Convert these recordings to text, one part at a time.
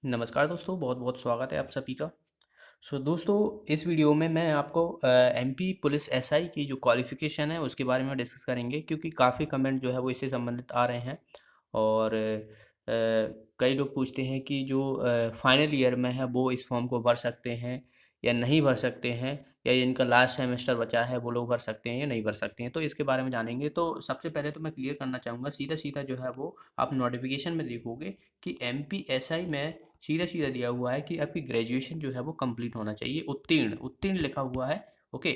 नमस्कार दोस्तों, बहुत-बहुत स्वागत है आप सभी का। दोस्तों, इस वीडियो में मैं आपको एमपी पुलिस एसआई की जो क्वालिफ़िकेशन है उसके बारे में डिस्कस करेंगे, क्योंकि काफ़ी कमेंट जो है वो इससे संबंधित आ रहे हैं। और कई लोग पूछते हैं कि जो फाइनल ईयर में है वो इस फॉर्म को भर सकते हैं या नहीं भर सकते हैं, या जिनका लास्ट सेमेस्टर बचा है वो लोग भर सकते हैं या नहीं भर सकते हैं। तो इसके बारे में जानेंगे। तो सबसे पहले तो मैं क्लियर करना चाहूँगा, सीधा-सीधा जो है वो आप नोटिफ़िकेशन में देखोगे कि एमपी एसआई में सीधा-सीधा दिया हुआ है कि आपकी ग्रेजुएशन जो है वो कंप्लीट होना चाहिए, उत्तीर्ण उत्तीर्ण लिखा हुआ है। ओके।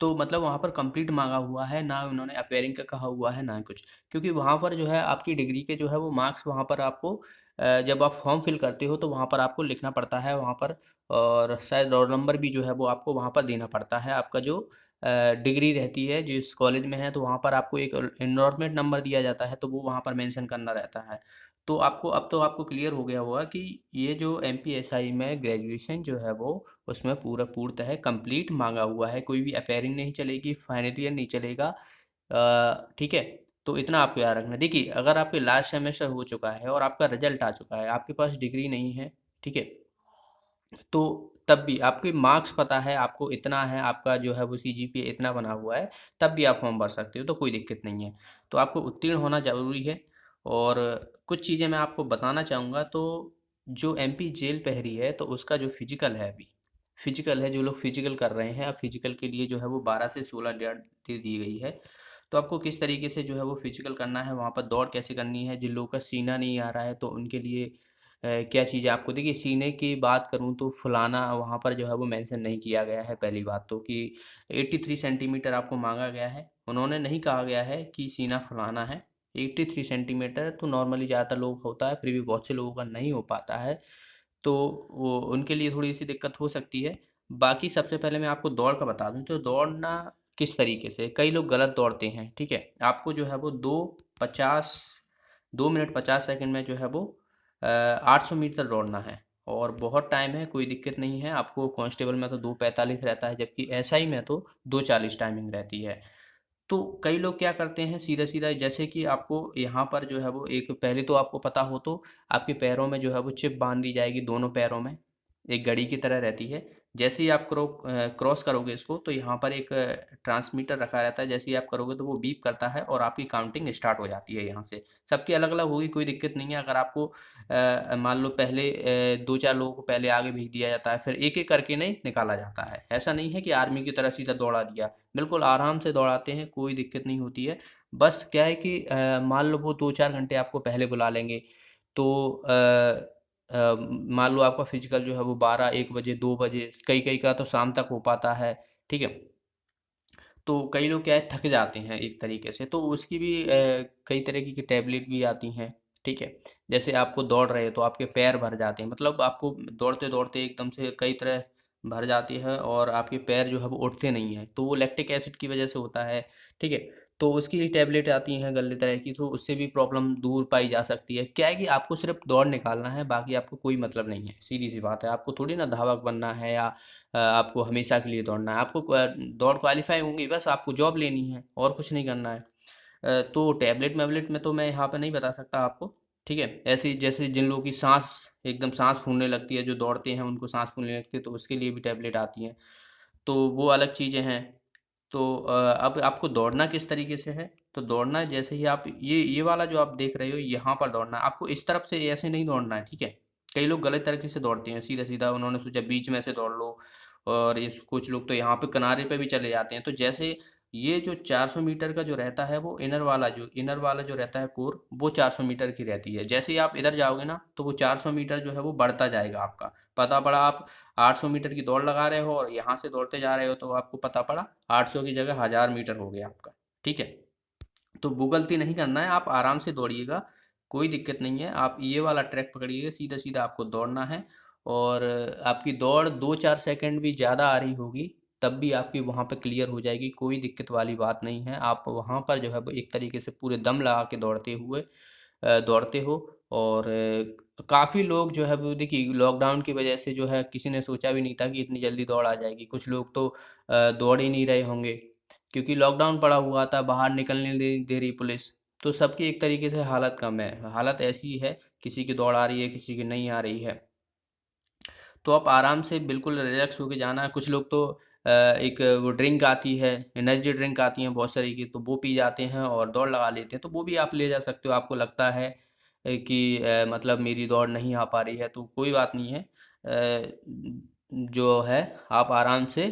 तो मतलब वहाँ पर कंप्लीट माँगा हुआ है, ना उन्होंने अपेयरिंग का कहा हुआ है, ना कुछ। क्योंकि वहाँ पर जो है आपकी डिग्री के जो है वो मार्क्स वहाँ पर आपको जब आप फॉर्म फिल करते हो तो वहाँ पर आपको लिखना पड़ता है वहाँ पर। और शायद रोल नंबर भी जो है वो आपको वहाँ पर देना पड़ता है। आपका जो डिग्री रहती है जिस कॉलेज में है, तो वहाँ पर आपको एक एनरोलमेंट नंबर दिया जाता है, तो वो वहाँ पर मेंशन करना रहता है। तो आपको अब तो आपको क्लियर हो गया होगा कि ये जो एमपीएसआई में ग्रेजुएशन जो है वो उसमें पूर्णतः कंप्लीट माँगा हुआ है, कोई भी अपेयरिंग नहीं चलेगी, फाइनल ईयर नहीं चलेगा। ठीक है? तो इतना आपको याद रखना है। देखिए, अगर आपके लास्ट सेमेस्टर हो चुका है और आपका रिजल्ट आ चुका है, आपके पास डिग्री नहीं है, ठीक है? तो तब भी आपके मार्क्स पता है, आपको इतना है, आपका जो है वो सीजीपीए इतना बना हुआ है, तब भी आप फॉर्म भर सकते हो, तो कोई दिक्कत नहीं है। तो आपको उत्तीर्ण होना ज़रूरी है। और कुछ चीज़ें मैं आपको बताना चाहूँगा। तो जो एमपी जेल प्रहरी है, तो उसका जो फिजिकल है अभी, फिजिकल है, जो लोग फिजिकल कर रहे हैं, अब फिजिकल के लिए जो है वो 12 से 16 डेट दे दी गई है। तो आपको किस तरीके से जो है वो फिजिकल करना है, वहाँ पर दौड़ कैसे करनी है, जिन लोगों का सीना नहीं आ रहा है तो उनके लिए क्या चीज़ें आपको, देखिए सीने की बात करूँ तो फुलाना वहाँ पर जो है वो मेंशन नहीं किया गया है। पहली बात तो कि 83 सेंटीमीटर आपको माँगा गया है, उन्होंने नहीं कहा गया है कि सीना फुलाना है। 83 सेंटीमीटर तो नॉर्मली ज़्यादातर लोग होता है, फिर भी बहुत से लोगों का नहीं हो पाता है, तो वो उनके लिए थोड़ी-सी दिक्कत हो सकती है। बाकी सबसे पहले मैं आपको दौड़ का बता दूँ, तो दौड़ना किस तरीके से, कई लोग गलत दौड़ते हैं, ठीक है? आपको जो है वो 2 मिनट 50 सेकंड में जो है वो 800 मीटर दौड़ना है। और बहुत टाइम है, कोई दिक्कत नहीं है। आपको कांस्टेबल में तो 2:45 रहता है, जबकि एसआई में तो 2:40 टाइमिंग रहती है। तो कई लोग क्या करते हैं, सीधा-सीधा जैसे कि आपको यहाँ पर जो है वो एक पहले तो आपको पता हो तो आपके पैरों में जो है वो चिप बाँध दी जाएगी, दोनों पैरों में, एक घड़ी की तरह रहती है। जैसे ही आप क्रॉस करोगे इसको, तो यहाँ पर एक ट्रांसमीटर रखा रहता है, जैसे ही आप करोगे तो वो बीप करता है और आपकी काउंटिंग स्टार्ट हो जाती है यहाँ से। सबकी अलग-अलग होगी, कोई दिक्कत नहीं है। अगर आपको मान लो पहले 2-4 लोगों को पहले आगे भेज दिया जाता है, फिर एक-एक करके नहीं निकाला जाता है। ऐसा नहीं है कि आर्मी की तरह सीधा दौड़ा दिया। बिल्कुल आराम से दौड़ाते हैं, कोई दिक्कत नहीं होती है। बस क्या है कि मान लो वो 2-4 घंटे आपको पहले बुला लेंगे, तो मान लो आपका फिजिकल जो है वो 12-1 बजे, 2 बजे, कई-कई का तो शाम तक हो पाता है, ठीक है? तो कई लोग क्या है, थक जाते हैं एक तरीके से, तो उसकी भी कई तरीके की टैबलेट भी आती हैं, ठीक है? जैसे आपको दौड़ रहे हो तो आपके पैर भर जाते हैं, मतलब आपको दौड़ते-दौड़ते एकदम से कई तरह भर जाती है और आपके पैर जो है वो उठते नहीं हैं, तो वो लैक्टिक एसिड की वजह से होता है, ठीक है? तो उसकी टैबलेट आती हैं गले तरह की, तो उससे भी प्रॉब्लम दूर पाई जा सकती है। क्या है कि आपको सिर्फ़ दौड़ निकालना है, बाकी आपको कोई मतलब नहीं है, सीधी-सी बात है। आपको थोड़ी ना धावक बनना है या आपको हमेशा के लिए दौड़ना है। आपको दौड़ क्वालीफाई होंगी, बस आपको जॉब लेनी है और कुछ नहीं करना है। तो टैबलेट-वैबलेट में तो मैं यहाँ पे नहीं बता सकता आपको, ठीक है? ऐसे ही जैसे जिन लोगों की एकदम साँस फूलने लगती है, जो दौड़ते हैं उनको साँस फूलने लगती है, तो उसके लिए भी टैबलेट आती हैं। तो वो अलग चीज़ें हैं। तो अब आपको दौड़ना किस तरीके से है, तो दौड़ना जैसे ही आप ये वाला जो आप देख रहे हो, यहाँ पर दौड़ना है। आपको इस तरफ से ऐसे नहीं दौड़ना है, ठीक है? कई लोग गलत तरीके से दौड़ते हैं, सीधा-सीधा उन्होंने सोचा बीच में से दौड़ लो, और ये कुछ लोग तो यहाँ पे किनारे पे भी चले जाते हैं। तो जैसे ये जो 400 मीटर का जो रहता है, वो इनर वाला जो रहता है कोर, वो 400 मीटर की रहती है। जैसे ही आप इधर जाओगे ना, तो वो 400 मीटर जो है वो बढ़ता जाएगा आपका। पता पड़ा आप 800 मीटर की दौड़ लगा रहे हो और यहाँ से दौड़ते जा रहे हो, तो आपको पता पड़ा 800 की जगह 1000 मीटर हो गया आपका, ठीक है? तो वो गलती नहीं करना है, आप आराम से दौड़िएगा, कोई दिक्कत नहीं है। आप ये वाला ट्रैक पकड़िएगा, सीधा-सीधा आपको दौड़ना है। और आपकी दौड़ 2-4 सेकंड भी ज़्यादा आ रही होगी, तब भी आपकी वहाँ पे क्लियर हो जाएगी, कोई दिक्कत वाली बात नहीं है। आप वहाँ पर जो है वो एक तरीके से पूरे दम लगा के दौड़ते हो। और काफ़ी लोग जो है वो, देखिए लॉकडाउन की वजह से जो है किसी ने सोचा भी नहीं था कि इतनी जल्दी दौड़ आ जाएगी। कुछ लोग तो दौड़ ही नहीं रहे होंगे, क्योंकि लॉकडाउन पड़ा हुआ था, बाहर निकलने नहीं दे रही पुलिस। तो सबकी एक तरीके से हालत कम है, हालत ऐसी है, किसी की दौड़ आ रही है, किसी की नहीं आ रही है। तो आप आराम से बिल्कुल रिलैक्स होके जाना है। कुछ लोग तो एक वो ड्रिंक आती है, एनर्जी ड्रिंक आती हैं बहुत सारी की, तो वो पी जाते हैं और दौड़ लगा लेते हैं, तो वो भी आप ले जा सकते हो। आपको लगता है कि मतलब मेरी दौड़ नहीं आ पा रही है, तो कोई बात नहीं है। जो है आप आराम से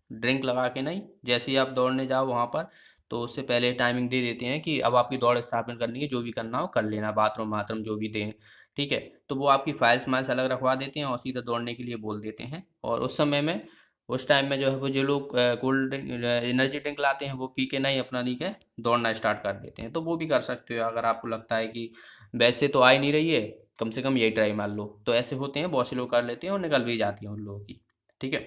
ड्रिंक लगा के, नहीं, जैसे ही आप दौड़ने जाओ वहाँ पर, तो उससे पहले टाइमिंग दे देते हैं कि अब आपकी दौड़ स्थापन करनी है, जो भी करना हो कर लेना, बाथरूम वाथरूम जो भी दें, ठीक है। तो वो आपकी फाइल्स माइल्स अलग रखवा देते हैं और सीधा दौड़ने के लिए बोल देते हैं। और उस समय में, उस टाइम में जो है वो जो लोग कोल्ड ड्रिंक एनर्जी ड्रिंक लाते हैं, वो पी के नहीं अपना नहीं है दौड़ना स्टार्ट कर देते हैं। तो वो भी कर सकते हो अगर आपको लगता है कि वैसे तो आ ही नहीं रही है, कम से कम यही ट्राई मार लो। तो ऐसे होते हैं, बहुत से लोग कर लेते हैं और निकल भी जाती हैं उन लोगों की, ठीक है।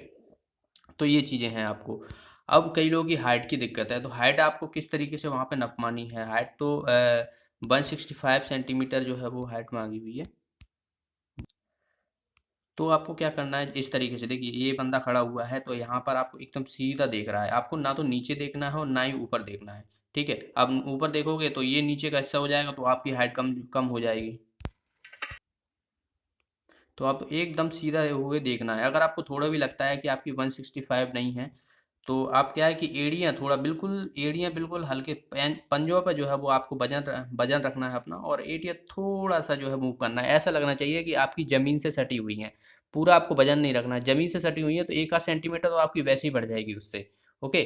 तो ये चीज़ें हैं आपको। अब कई लोगों की हाइट की दिक्कत है, तो हाइट आपको किस तरीके से वहाँ पे नपवानी है। हाइट तो 165 सेंटीमीटर जो है वो हाइट मांगी हुई है। तो आपको क्या करना है, इस तरीके से देखिए, ये बंदा खड़ा हुआ है तो यहाँ पर आपको एकदम सीधा देख रहा है, आपको ना तो नीचे देखना है और ना ही ऊपर देखना है, ठीक है। अब ऊपर देखोगे तो ये नीचे का हिस्सा हो जाएगा, तो आपकी हाइट कम कम हो जाएगी। तो आप एकदम सीधा हुए देखना है। अगर आपको थोड़ा भी लगता है कि आपकी 165 नहीं है, तो आप क्या है कि एड़ियाँ बिल्कुल हल्के पंजों पे जो है वो आपको वजन रखना है अपना, और एड़ियाँ थोड़ा सा जो है मूव करना है। ऐसा लगना चाहिए कि आपकी ज़मीन से सटी हुई हैं। पूरा आपको वजन नहीं रखना है, ज़मीन से सटी हुई है तो एक आध सेंटीमीटर तो आपकी वैसे ही बढ़ जाएगी उससे। ओके।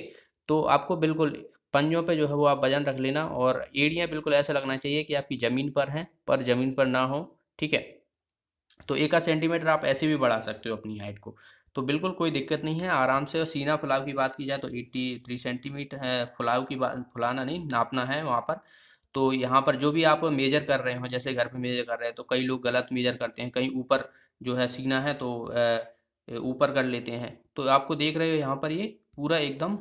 तो आपको बिल्कुल पंजों पे जो है वो आप वजन रख लेना, और एड़ियाँ बिल्कुल ऐसा लगना चाहिए कि आपकी ज़मीन पर हैं, पर ज़मीन पर ना हो, ठीक है। तो एक आध सेंटीमीटर आप ऐसे भी बढ़ा सकते हो अपनी हाइट को। तो बिल्कुल कोई दिक्कत नहीं है, आराम से। और सीना फुलाव की बात की जाए तो 83 सेंटीमीटर है फुलाव की बात, फुलाना नहीं नापना है वहाँ पर। तो यहाँ पर जो भी आप मेजर कर रहे हो, जैसे घर पे मेजर कर रहे हैं, तो कई लोग गलत मेजर करते हैं, कहीं ऊपर जो है सीना है तो ऊपर कर लेते हैं। तो आपको देख रहे हो यहाँ पर ये पूरा एकदम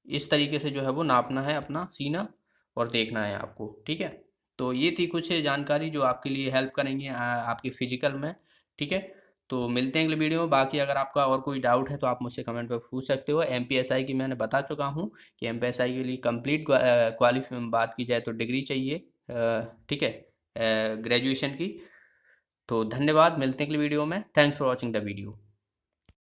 इस तरीके से जो है वो नापना है अपना सीना, और देखना है आपको, ठीक है। तो ये थी कुछ जानकारी जो आपके लिए हेल्प करेंगे आपके फिजिकल में, ठीक है। तो मिलते हैं अगले वीडियो में। बाकी अगर आपका और कोई डाउट है तो आप मुझसे कमेंट पर पूछ सकते हो। एमपीएसआई की मैंने बता चुका हूँ कि एमपीएसआई के लिए कंप्लीट क्वालिफाई बात की जाए तो डिग्री चाहिए, ठीक है, ग्रेजुएशन की। तो धन्यवाद, मिलते हैं अगले वीडियो में। Thanks for watching the video.